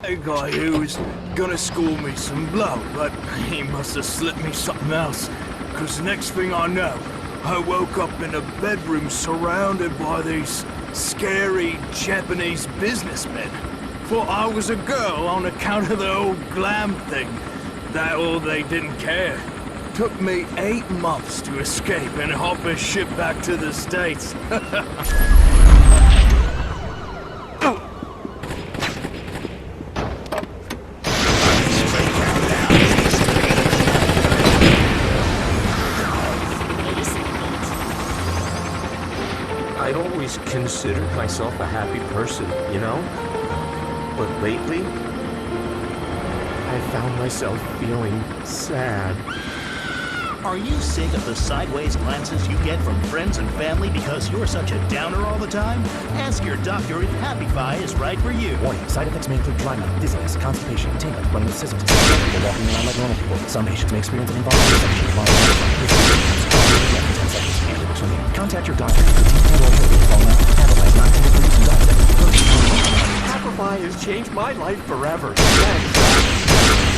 A guy who was gonna score me some blow, but he must have slipped me something else. Cause next thing I know, I woke up in a bedroom surrounded by these scary Japanese businessmen. Thought I was a girl on account of the old glam thing. That or they didn't care. Took me 8 months to escape and hop a ship back to the States. I'd always considered myself a happy person, you know? But lately, I found myself feeling sad. Are you sick of the sideways glances you get from friends and family because you're such a downer all the time? Ask your doctor if Happify is right for you. Warning, side effects may include dry mouth, dizziness, constipation, tingling, running with scissors, people walking around like normal people. Some patients may experience an involuntary suffocation. Contact your doctor if the teeth tingle or headache falling out. Happify is not intended for use in dogs that Happify has changed my life forever. Thanks.